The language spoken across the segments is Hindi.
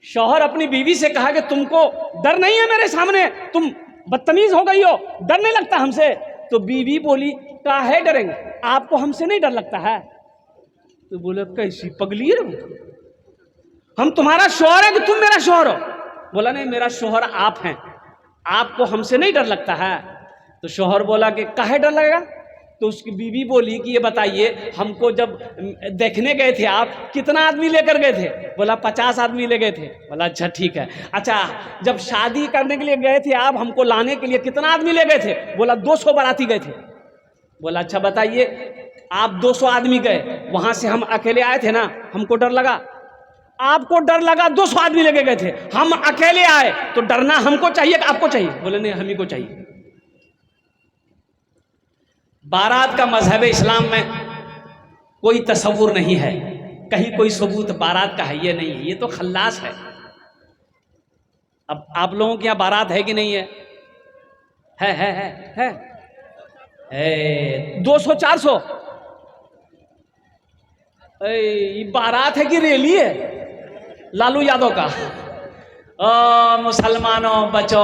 शौहर अपनी बीवी से कहा कि तुमको डर नहीं है मेरे सामने, तुम बदतमीज हो गई हो, डर नहीं लगता हमसे? तो बीवी बोली काहे डरेंगे, आपको हमसे नहीं डर लगता है? तो बोले कैसी पगली है, हम तुम्हारा शौहर है कि तुम मेरा शौहर हो? बोला नहीं, मेरा शौहर आप हैं, आपको हमसे नहीं डर लगता है? तो शौहर बोला कि काहे डर लगेगा? तो उसकी बीवी बोली कि ये बताइए, हमको जब देखने गए थे आप, कितना आदमी लेकर गए थे? बोला 50 आदमी ले गए थे। बोला अच्छा ठीक है। अच्छा, जब शादी करने के लिए गए थे आप, हमको लाने के लिए कितना आदमी ले गए थे? बोला 200 बाराती गए थे। बोला अच्छा बताइए, आप 200 आदमी गए, वहां से हम अकेले आए थे ना, हमको डर लगा? आपको डर लगा, 200 आदमी लेके गए थे, हम अकेले आए, तो डरना हमको चाहिए कि आपको चाहिए? बोले नहीं, हम ही को चाहिए। बारात का मजहब इस्लाम में कोई तसव्वुर नहीं है, कहीं कोई सबूत बारात का है ये नहीं है, ये तो खल्लास है। अब आप लोगों के यहाँ बारात है कि नहीं है? है 200-400? ये बारात है कि रैली है लालू यादव का? मुसलमानों बचो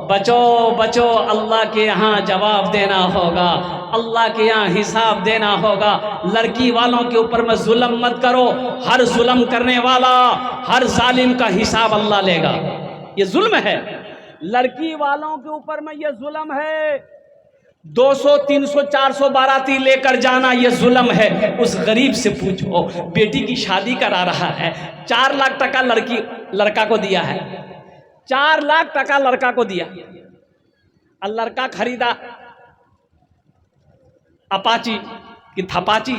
बचो बचो, अल्लाह के यहाँ जवाब देना होगा, अल्लाह के यहाँ हिसाब देना होगा। लड़की वालों के ऊपर में जुल्म मत करो, हर जुल्म करने वाला, हर जालिम का हिसाब अल्लाह लेगा। ये जुल्म है, लड़की वालों के ऊपर में ये जुल्म है। 200, 300, 400 बाराती लेकर जाना ये जुल्म है। उस गरीब से पूछो, बेटी की शादी करा रहा है, 4 लाख टका लड़का को दिया है, 4 लाख टका लड़का को दिया, और लड़का खरीदा अपाची कि थपाची?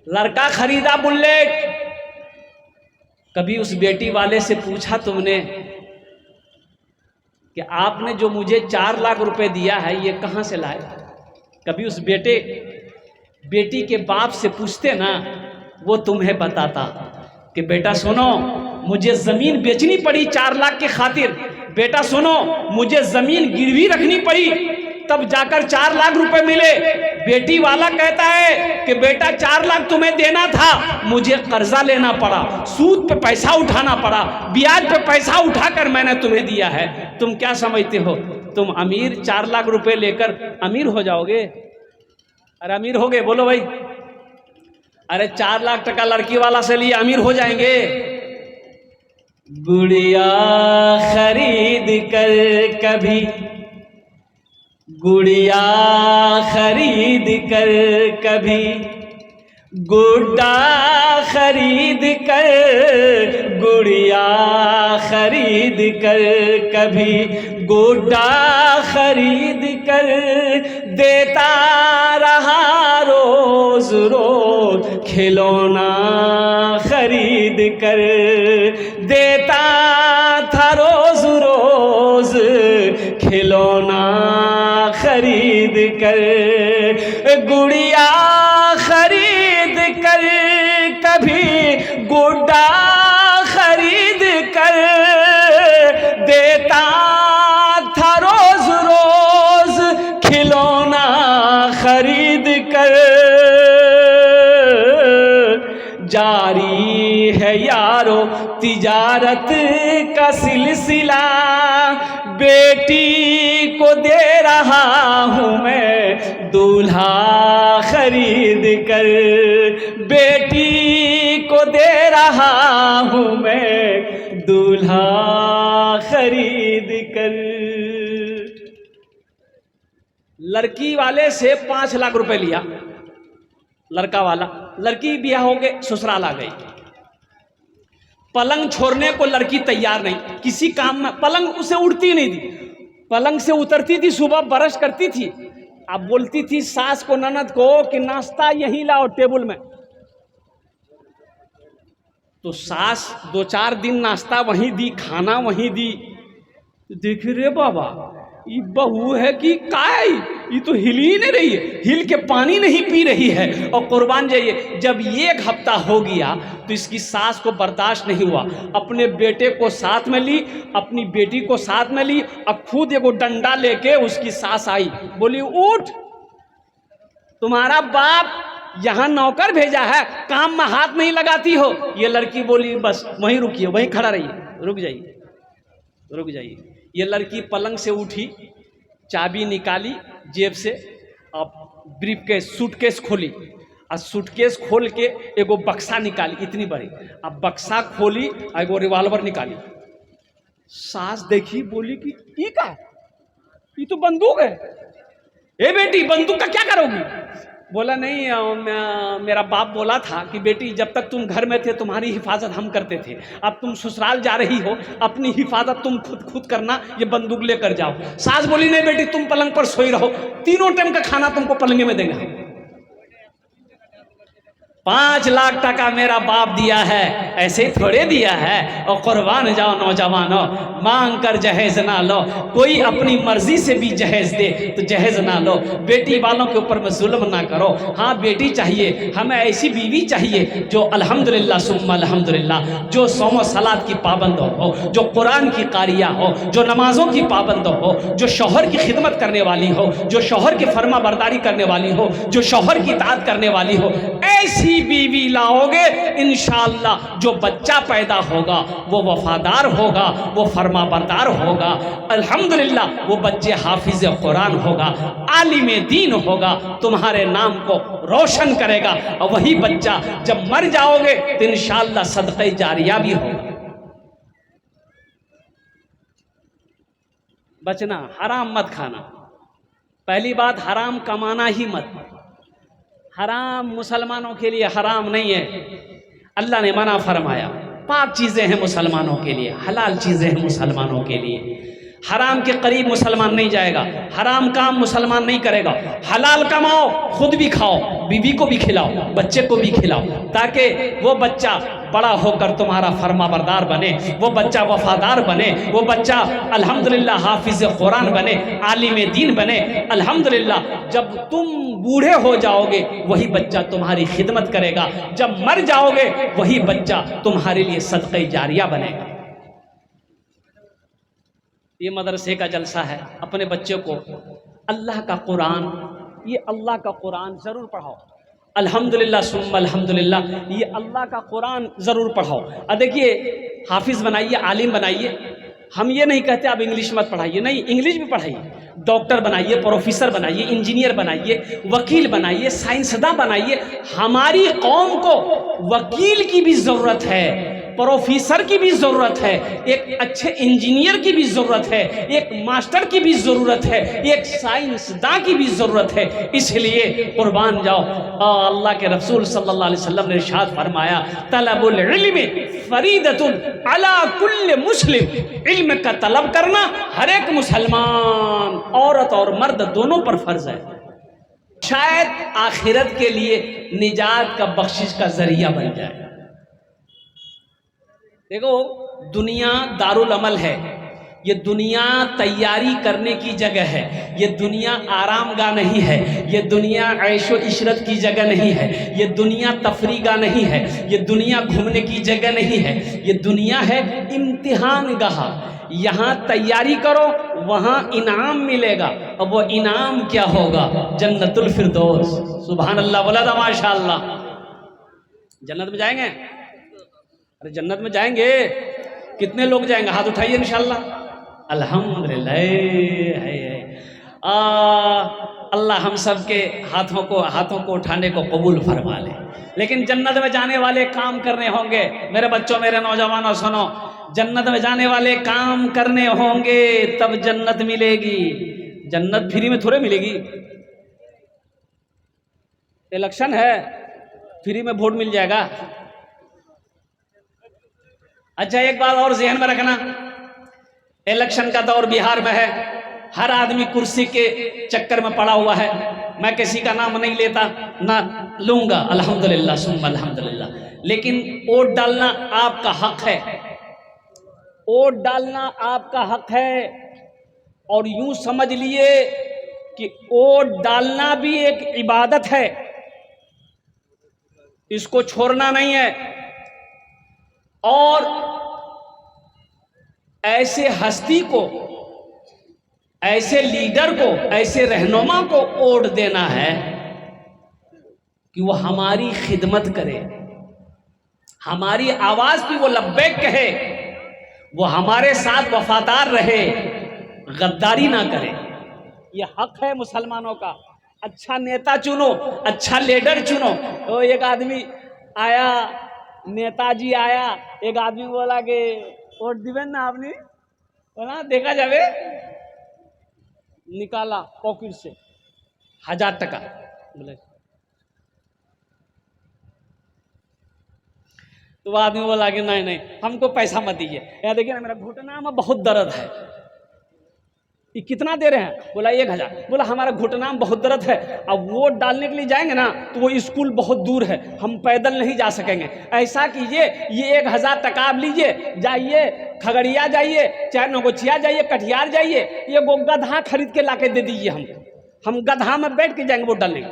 लड़का खरीदा बुलेट। कभी उस बेटी वाले से पूछा तुमने कि आपने जो मुझे 4 लाख रुपए दिया है ये कहाँ से लाए? कभी उस बेटी के बाप से पूछते ना, वो तुम्हें बताता कि बेटा सुनो, मुझे जमीन बेचनी पड़ी 4 लाख के खातिर, बेटा सुनो, मुझे जमीन गिरवी रखनी पड़ी, तब जाकर 4 लाख रुपए मिले। बेटी वाला कहता है कि बेटा 4 लाख तुम्हें देना था, मुझे कर्जा लेना पड़ा, सूद पे पैसा उठाना पड़ा, ब्याज पे पैसा उठाकर मैंने तुम्हें दिया है। तुम क्या समझते हो, तुम अमीर 4 लाख रुपए लेकर अमीर हो जाओगे? अरे अमीर हो गए, बोलो भाई। अरे 4 लाख टका लड़की वाला से लिए अमीर हो जाएंगे? गुड़िया खरीद कर कभी, गुड़िया खरीद कर कभी, गुड्डा खरीद कर, गुड़िया खरीद कर कभी, गुड्डा खरीद कर देता रहा रोज रोज, खिलौना खरीद कर देता था रोज रोज, खिलौना खरीद कर, गुड़िया खरीद कर कभी, गुड्डा खरीद कर देता था रोज रोज, खिलौना खरीद कर। जारी है यारो तिजारत का सिलसिला, बेटी को दे रहा हूँ मैं दूल्हा खरीद कर, बेटी को दे रहा हूँ मैं दूल्हा खरीद कर। लड़की वाले से 5 लाख रुपए लिया लड़का वाला, लड़की ब्याह हो गए, ससुराल आ गई। पलंग छोड़ने को लड़की तैयार नहीं, किसी काम में पलंग उसे उड़ती नहीं थी, पलंग से उतरती थी, सुबह ब्रश करती थी, अब बोलती थी सास को, ननद को कि नाश्ता यहीं लाओ टेबल में। तो सास 2-4 दिन नाश्ता वहीं दी, खाना वहीं दी। देख रे बाबा, ये बहू है कि काय, ये तो हिल ही नहीं रही है, हिल के पानी नहीं पी रही है। और कुर्बान जाइए, जब 1 हफ्ता हो गया तो इसकी सास को बर्दाश्त नहीं हुआ, अपने बेटे को साथ में ली, अपनी बेटी को साथ में ली, अब खुद एगो डंडा लेके उसकी सास आई, बोली उठ, तुम्हारा बाप यहाँ नौकर भेजा है, काम में हाथ नहीं लगाती हो। ये लड़की बोली बस वहीं रुकिए, वहीं खड़ा रहिए, रुक जाइए रुक जाइए। ये लड़की पलंग से उठी, चाबी निकाली जेब से, अब ब्रीफकेस सूटकेस खोली, और सूटकेस खोल के एगो बक्सा निकाली इतनी बड़ी, अब बक्सा खोली और एगो रिवॉल्वर निकाली। सास देखी, बोली कि ये क्या है, ये तो बंदूक है। ए बेटी बंदूक का क्या करोगी? बोला नहीं, मेरा बाप बोला था कि बेटी जब तक तुम घर में थे तुम्हारी हिफाजत हम करते थे, अब तुम ससुराल जा रही हो, अपनी हिफाजत तुम खुद करना, ये बंदूक लेकर जाओ। सास बोली नहीं बेटी तुम पलंग पर सोई रहो, तीनों टाइम का खाना तुमको पलंगे में देंगे। 5 लाख टका मेरा बाप दिया है, ऐसे थोड़े दिया है। और कुर्बान जाओ नौजवानों, मांग कर जहेज ना लो, कोई अपनी मर्जी से भी जहेज दे तो जहेज ना लो। बेटी वालों के ऊपर में जुल्म ना करो। हाँ बेटी चाहिए, हमें ऐसी बीवी चाहिए जो अल्हम्दुलिल्लाह सुम्मा अल्हम्दुलिल्लाह, जो सौम सलात की पाबंद हो, जो कुरान की कारिया हो, जो नमाजों की पाबंद हो, जो शौहर की खिदमत करने वाली हो, जो शौहर की फर्मा बरदारी करने वाली हो, जो शौहर की इताअत करने वाली हो। ऐसी बीवी लाओगे इंशाअल्लाह जो बच्चा पैदा होगा वो वफादार होगा, वो फर्मा बरदार होगा, अल्हम्दुलिल्लाह वो बच्चे हाफिज कुरान होगा, आलिम दीन होगा, तुम्हारे नाम को रोशन करेगा। और वही बच्चा जब मर जाओगे तो इंशाअल्लाह सदक़े जारिया भी होगा। बचना, हराम मत खाना। पहली बात हराम कमाना ही मत। हराम मुसलमानों के लिए हराम नहीं है, अल्लाह ने मना फरमाया। पाक चीज़ें हैं मुसलमानों के लिए, हलाल चीज़ें हैं मुसलमानों के लिए। हराम के करीब मुसलमान नहीं जाएगा, हराम काम मुसलमान नहीं करेगा। हलाल कमाओ, खुद भी खाओ, बीवी को भी खिलाओ, बच्चे को भी खिलाओ, ताकि वो बच्चा बड़ा होकर तुम्हारा फर्मा बरदार बने, वो बच्चा वफादार बने, वो बच्चा अल्हम्दुलिल्लाह हाफिज कुरान बने, आलिम दीन बने। अल्हम्दुलिल्लाह जब तुम बूढ़े हो जाओगे वही बच्चा तुम्हारी खिदमत करेगा, जब मर जाओगे वही बच्चा तुम्हारे लिए सदक़े जारिया बनेगा। ये मदरसे का जलसा है, अपने बच्चे को अल्लाह का कुरान, ये अल्लाह का कुरान ज़रूर पढ़ाओ। अल्हम्दुलिल्लाह सुम्मा अल्हम्दुलिल्लाह, ये अल्लाह का कुरान ज़रूर पढ़ाओ। और देखिए हाफिज़ बनाइए, आलिम बनाइए। हम ये नहीं कहते आप इंग्लिश मत पढ़ाइए, नहीं, इंग्लिश भी पढ़ाइए। डॉक्टर बनाइए, प्रोफेसर बनाइए, इंजीनियर बनाइए, वकील बनाइए, साइंसदान बनाइए। हमारी कौम को वकील की भी ज़रूरत है, प्रोफेसर की भी ज़रूरत है, एक अच्छे इंजीनियर की भी ज़रूरत है, एक मास्टर की भी ज़रूरत है, एक साइंसदान की भी ज़रूरत है। इसलिए कुर्बान जाओ। अल्लाह के रसूल सल्लल्लाहु अलैहि वसल्लम ने इरशाद फरमाया, तलबुल इल्मी फरीदतुन अला कुल्ल मुस्लिम, इल्म का तलब करना हर एक मुसलमान, औरत और मर्द दोनों पर फर्ज है। शायद आखिरत के लिए निजात का, बख्शिश का जरिया बन जाए। देखो दुनिया दारुल अमल है, ये दुनिया तैयारी करने की जगह है, ये दुनिया आरामगाह नहीं है, ये दुनिया ऐशो इशरत की जगह नहीं है, ये दुनिया तफरीगाह नहीं है, ये दुनिया घूमने की जगह नहीं है, ये दुनिया है इम्तिहान गाह। यहाँ तैयारी करो, वहाँ इनाम मिलेगा, और वो इनाम क्या होगा? जन्नतुल फिरदौस। सुभान अल्लाह, बोला था माशाअल्लाह। जन्नत में जाएंगे? अरे जन्नत में जाएंगे, कितने लोग जाएंगे? हाथ उठाइए इंशाअल्लाह। अल्हम्दुलिल्लाह है। अल्लाह हम सब के हाथों को उठाने को कबूल फरमा ले। लेकिन जन्नत में जाने वाले काम करने होंगे। मेरे बच्चों, मेरे नौजवानों सुनो, जन्नत में जाने वाले काम करने होंगे तब जन्नत मिलेगी। जन्नत फ्री में थोड़े मिलेगी। इलेक्शन है, फ्री में वोट मिल जाएगा? अच्छा एक बात और ज़हन में रखना, इलेक्शन का दौर बिहार में है, हर आदमी कुर्सी के चक्कर में पड़ा हुआ है। मैं किसी का नाम नहीं लेता, ना लूंगा, अल्हम्दुलिल्लाह सुम्मा अल्हम्दुलिल्लाह। लेकिन वोट डालना आपका हक है, वोट डालना आपका हक है। और यूं समझ लिए कि वोट डालना भी एक इबादत है, इसको छोड़ना नहीं है। और ऐसे हस्ती को, ऐसे लीडर को, ऐसे रहनुमा को वोट देना है कि वो हमारी खिदमत करे, हमारी आवाज भी वो लब्बैक कहे, वो हमारे साथ वफादार रहे, गद्दारी ना करे। ये हक है मुसलमानों का। अच्छा नेता चुनो, अच्छा लीडर चुनो। तो एक आदमी आया, नेताजी आया, एक आदमी बोला कि वोट दिवेन ना आपने, बोला देखा जावे, निकाला पॉकेट से 1000 टका, बोले तो वो आदमी बोला कि नहीं नहीं हमको पैसा मत दीजिए, यार देखिए ना मेरा घुटना में बहुत दर्द है। ये कितना दे रहे हैं? बोला 1000। बोला हमारा घुटना में बहुत दर्द है, अब वोट डालने के लिए जाएंगे ना तो वो स्कूल बहुत दूर है, हम पैदल नहीं जा सकेंगे। ऐसा कीजिए, ये 1000 टका आप लीजिए, जाइए खगड़िया जाइए, चाहे नगोचिया जाइए, कटिहार जाइए, ये गधा खरीद के लाके दे दीजिए हमको, हम गधा में बैठ के जाएंगे वोट डालने।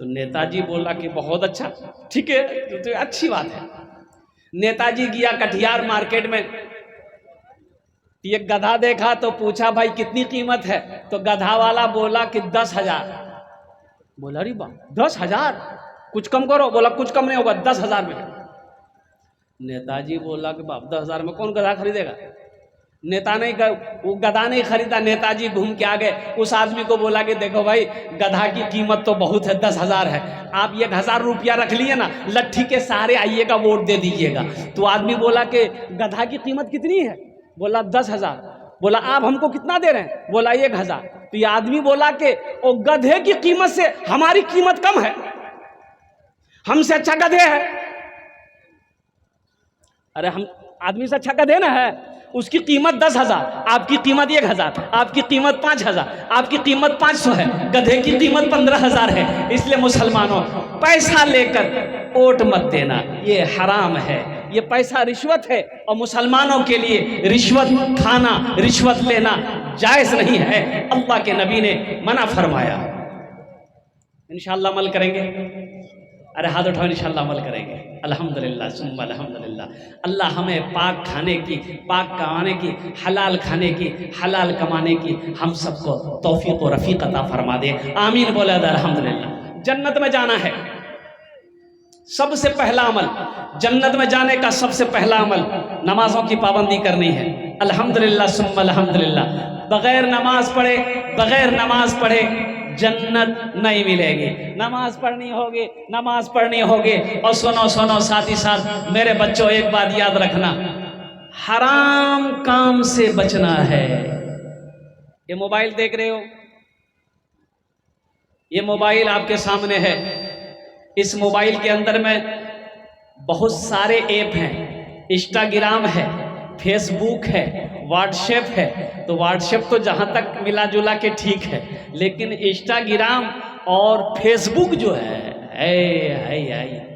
तो नेताजी बोला कि बहुत अच्छा, ठीक है, तो अच्छी बात है। नेताजी गया कटिहार मार्केट में, ये गधा देखा तो पूछा भाई कितनी कीमत है? तो गधा वाला बोला कि 10,000। बोला अरे बाप 10,000, कुछ कम करो। बोला कुछ कम नहीं होगा, 10,000 में। नेताजी बोला कि बाप 10,000 में कौन गधा खरीदेगा? नेता नहीं वो गधा नहीं खरीदा। नेताजी घूम के आ गए, उस आदमी को बोला कि देखो भाई गधा की कीमत तो बहुत है, 10,000 है, आप 1,000 रुपया रख लिए ना, लट्ठी के सहारे आइएगा वोट दे दीजिएगा। तो आदमी बोला कि गधा की कीमत कितनी है? बोला 10,000। बोला आप हमको कितना दे रहे हैं? बोला 1,000। तो ये आदमी बोला कि ओ गधे की कीमत से हमारी कीमत कम है, हमसे अच्छा गधे है। अरे हम आदमी से अच्छा गधे ना है, उसकी कीमत 10,000, आपकी कीमत 1,000, आपकी कीमत 5,000, आपकी कीमत 500 है, गधे की कीमत 15,000 है। इसलिए मुसलमानों, पैसा लेकर वोट मत देना, ये हराम है, ये पैसा रिश्वत है, और मुसलमानों के लिए रिश्वत खाना, रिश्वत लेना जायज़ नहीं है। अल्लाह के नबी ने मना फरमाया। इंशाअल्लाह अमल करेंगे। अरे हाथ उठाओ, इंशाअल्लाह अमल करेंगे। अल्हम्दुलिल्लाह सुम्मा अल्हम्दुलिल्लाह। अल्लाह हमें पाक खाने की, पाक कमाने की, हलाल खाने की, हलाल कमाने की हम सबको तौफीक और रफ़ीक अता फरमा दे। आमीन बोला अल्हम्दुलिल्लाह। जन्नत में जाना है, सबसे पहला अमल, जन्नत में जाने का सबसे पहला अमल नमाजों की पाबंदी करनी है। अल्हम्दुलिल्लाह सुम्मा अल्हम्दुलिल्लाह। बगैर नमाज पढ़े, बगैर नमाज पढ़े जन्नत नहीं मिलेगी। नमाज पढ़नी होगी, नमाज पढ़नी होगी। और सुनो सुनो साथ ही साथ मेरे बच्चों, एक बात याद रखना, हराम काम से बचना है। ये मोबाइल देख रहे हो, ये मोबाइल आपके सामने है। इस मोबाइल के अंदर में बहुत सारे ऐप हैं, इंस्टाग्राम है, फेसबुक है, व्हाट्सएप है। तो व्हाट्सएप तो जहाँ तक मिला जुला के ठीक है, लेकिन इंस्टाग्राम और फेसबुक जो है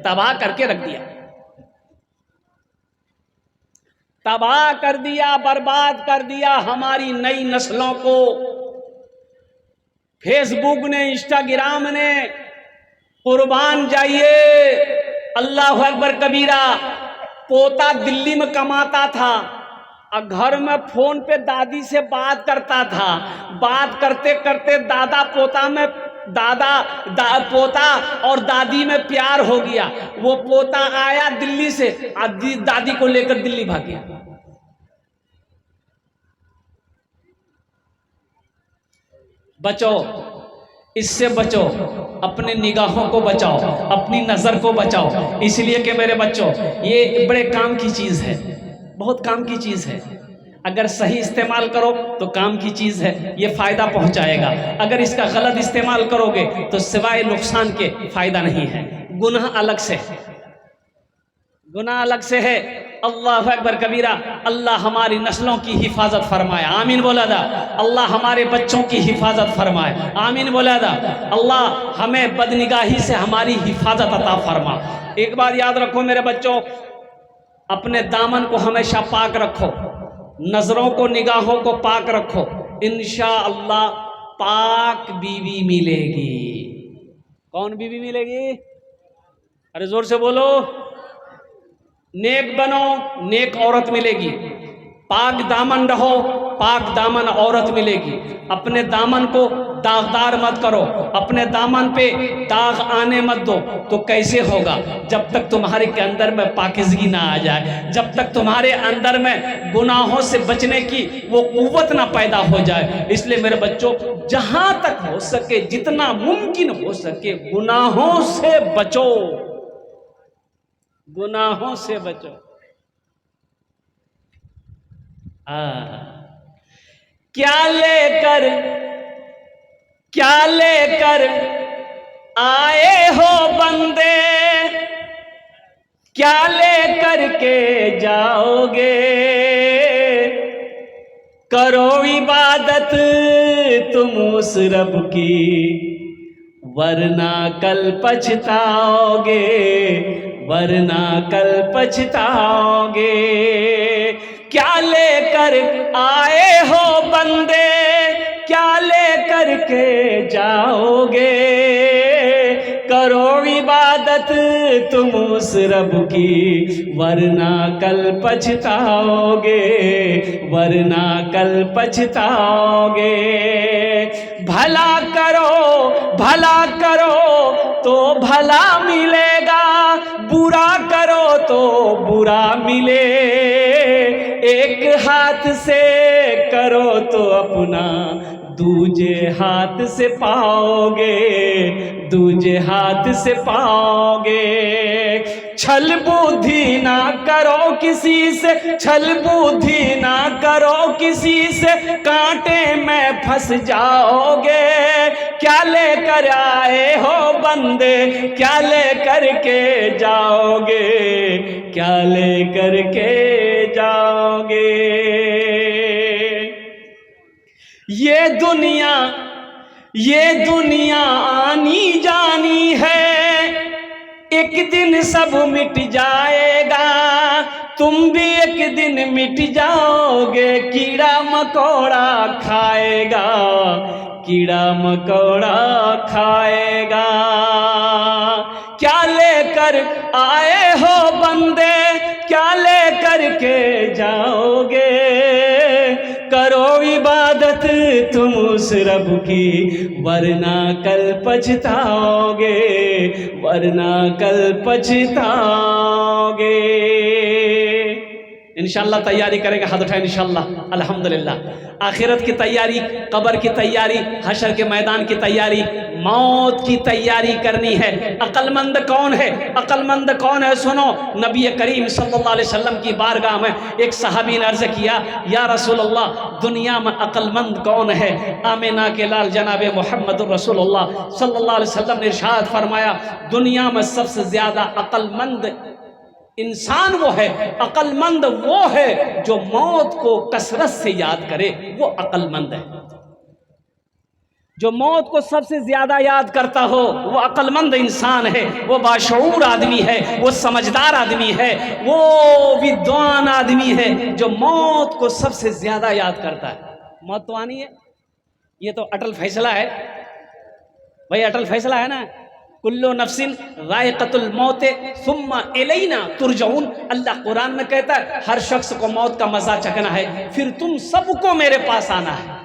तबाह करके रख दिया, तबाह कर दिया, बर्बाद कर दिया हमारी नई नस्लों को। फेसबुक ने, इंस्टाग्राम ने, कुर्बान जाइए, अल्लाह अकबर कबीरा। पोता दिल्ली में कमाता था और घर में फोन पे दादी से बात करता था। बात करते करते दादा पोता में पोता और दादी में प्यार हो गया। वो पोता आया दिल्ली से, दादी को लेकर दिल्ली भाग गया। बचो, इससे बचो, अपने निगाहों को बचाओ, अपनी नज़र को बचाओ। इसलिए कि मेरे बच्चों, ये बड़े काम की चीज़ है, बहुत काम की चीज़ है। अगर सही इस्तेमाल करो तो काम की चीज़ है, ये फ़ायदा पहुंचाएगा। अगर इसका गलत इस्तेमाल करोगे तो सिवाय नुकसान के फ़ायदा नहीं है। गुनाह अलग से है, गुनाह अलग से है। अल्लाह अकबर कबीरा। अल्लाह हमारी नस्लों की हिफाजत फरमाए, आमीन बोला था। अल्लाह हमारे बच्चों की हिफाजत फरमाए, आमीन बोला था। अल्लाह हमें बदनिगाही से हमारी हिफाजत अता फरमा। एक बात याद रखो मेरे बच्चों, अपने दामन को हमेशा पाक रखो, नजरों को, निगाहों को पाक रखो। इंशाअल्लाह पाक बीवी मिलेगी। कौन बीवी मिलेगी? अरे जोर से बोलो। नेक बनो, नेक औरत मिलेगी। पाक दामन रहो, पाक दामन औरत मिलेगी। अपने दामन को दागदार मत करो, अपने दामन पे दाग आने मत दो। तो कैसे होगा? जब तक तुम्हारे के अंदर में पाकीज़गी ना आ जाए, जब तक तुम्हारे अंदर में गुनाहों से बचने की वो कुव्वत ना पैदा हो जाए। इसलिए मेरे बच्चों, जहां तक हो सके, जितना मुमकिन हो सके, गुनाहों से बचो, गुनाहों से बचो। क्या लेकर आए हो बंदे, क्या लेकर के जाओगे? करो इबादत तुम उस रब की, वरना कल पछताओगे, वरना कल पछताओगे। क्या लेकर आए हो बंदे, क्या लेकर के जाओगे? करो इबादत तुम उस रब की, वरना कल पछताओगे, वरना कल पछताओगे। भला करो तो भला मिलेगा, बुरा करो तो बुरा मिले। एक हाथ से करो तो अपना दूजे हाथ से पाओगे, दूजे हाथ से पाओगे। छल बुद्धि ना करो किसी से, छल बुद्धि ना करो किसी से, कांटे में फंस जाओगे। क्या लेकर आए हो बंदे, क्या लेकर के जाओगे, क्या लेकर के जाओगे? ये दुनिया आनी जानी है, एक दिन सब मिट जाएगा, तुम भी एक दिन मिट जाओगे। कीड़ा मकोड़ा खाएगा, कीड़ा मकोड़ा खाएगा। क्या लेकर आए हो बंदे, क्या लेकर के जाओगे? करो इबादत तुम उस रब की, वरना कल पछताओगे, वरना कल पछताओगे। इंशाअल्लाह तैयारी करेंगे, हाथ उठाएं इंशाअल्लाह। अल्हम्दुलिल्लाह। आखिरत की तैयारी, कब्र की तैयारी, हशर के मैदान की तैयारी, मौत की तैयारी करनी है। अक्लमंद कौन है? अक्लमंद कौन है? सुनो, नबी करीम सल्लल्लाहु अलैहि वसल्लम की बारगाह में एक सहाबी ने अर्ज किया, या रसूल अल्लाह, दुनिया में अक्लमंद कौन है? आमिना के लाल जनाब मोहम्मद रसूलुल्लाह सल्लल्लाहु अलैहि वसल्लम ने इरशाद फरमाया, दुनिया में सबसे ज्यादा अक्लमंद इंसान वो है, अक्लमंद वो है जो मौत को कसरत से याद करे, वो अक्लमंद है। जो मौत को सबसे ज्यादा याद करता हो वो अक्लमंद इंसान है, वो बाशऊर आदमी है, वो समझदार आदमी है, वो विद्वान आदमी है जो मौत को सबसे ज्यादा याद करता है। मौत तो आनी है, ये तो अटल फैसला है भाई, अटल फैसला है ना। कुल्लु नफ्सिन ज़ाइक़तुल मौत सुम्मा इलैना तुरजऊन। अल्लाह कुरान में कहता है हर शख्स को मौत का मजा चखना है, फिर तुम सबको मेरे पास आना है।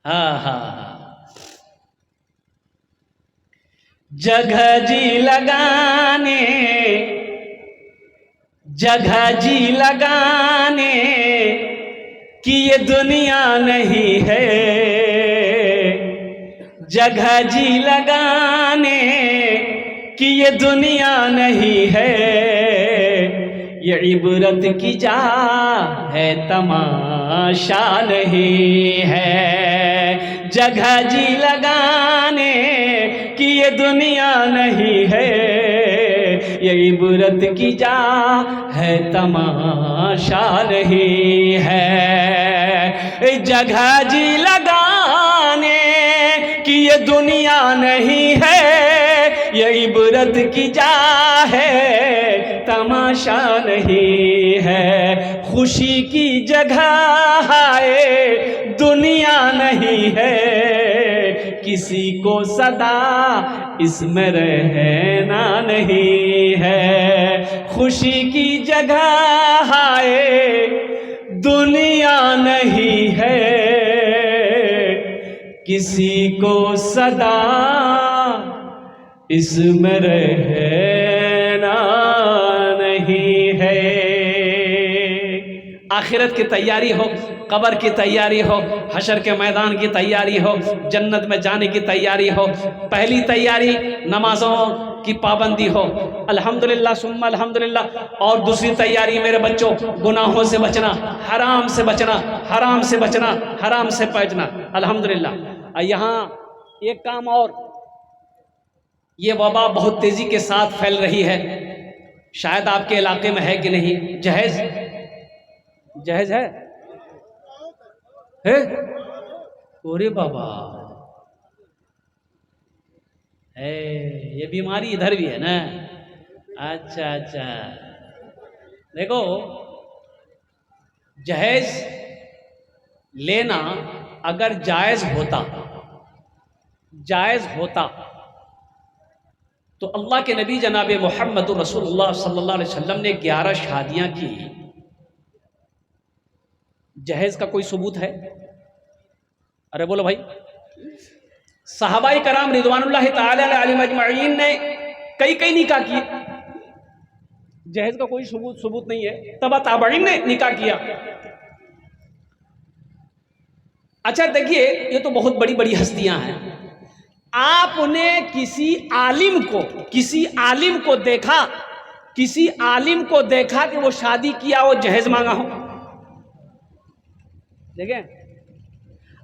हाँ, जगह जी लगाने कि ये दुनिया नहीं है, जगह जी लगाने कि ये दुनिया नहीं है, ये इबरत की जा है तमाशा नहीं है। जगह जी लगाने कि ये दुनिया नहीं है, ये इबरत की जा है तमाशा नहीं है। जगह जी लगाने कि ये दुनिया नहीं है, ये इबरत की जा है तमाशा नहीं है। खुशी की जगह है दुनिया नहीं है, किसी को सदा इसमें रहना नहीं है। खुशी की जगह हाय दुनिया नहीं है, किसी को सदा इसमें रहना नहीं है। आखिरत की तैयारी हो, कब्र की तैयारी हो, हशर के मैदान की तैयारी हो, जन्नत में जाने की तैयारी हो। पहली तैयारी नमाजों की पाबंदी हो, अल्हम्दुलिल्लाह सुम्मा अल्हम्दुलिल्लाह। और दूसरी तैयारी मेरे बच्चों, गुनाहों से बचना, हराम से बचना, हराम से बचना, हराम से बचना, अल्हम्दुलिल्लाह। यहाँ एक काम और, ये वबा बहुत तेजी के साथ फैल रही है, शायद आपके इलाके में है कि नहीं। जहेज जहेज है? अरे बाबा है, ये बीमारी इधर भी है ना। अच्छा अच्छा, देखो जहेज लेना अगर जायज होता तो अल्लाह के नबी जनाब मोहम्मद रसूलुल्लाह सल्लल्लाहु अलैहि वसल्लम ने 11 शादियां की। जहेज का कोई सबूत है? अरे बोलो भाई। सहाबाई कराम रिदवानुल्लाहि ताला अलैहिम अजमईन ने कई निकाह किए, जहेज का कोई सबूत नहीं है। तबा ताबईन ने निकाह किया। अच्छा देखिए, ये तो बहुत बड़ी बड़ी हस्तियां हैं। आपने किसी आलिम को देखा कि वो शादी किया हो, जहेज मांगा हो? देखें?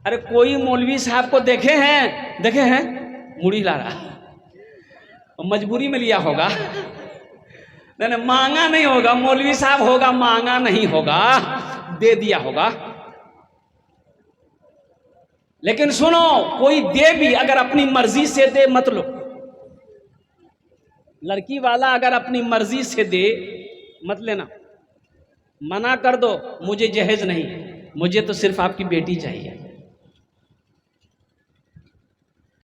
अरे कोई मौलवी साहब को देखे हैं मुड़ी ला रहा, मजबूरी में लिया होगा, नहीं मांगा नहीं होगा। मौलवी साहब होगा, मांगा नहीं होगा, दे दिया होगा। लेकिन सुनो, कोई दे भी अगर अपनी मर्जी से दे मत लो। लड़की वाला अगर अपनी मर्जी से दे मत लेना, मना कर दो, मुझे जहेज नहीं, मुझे तो सिर्फ आपकी बेटी चाहिए।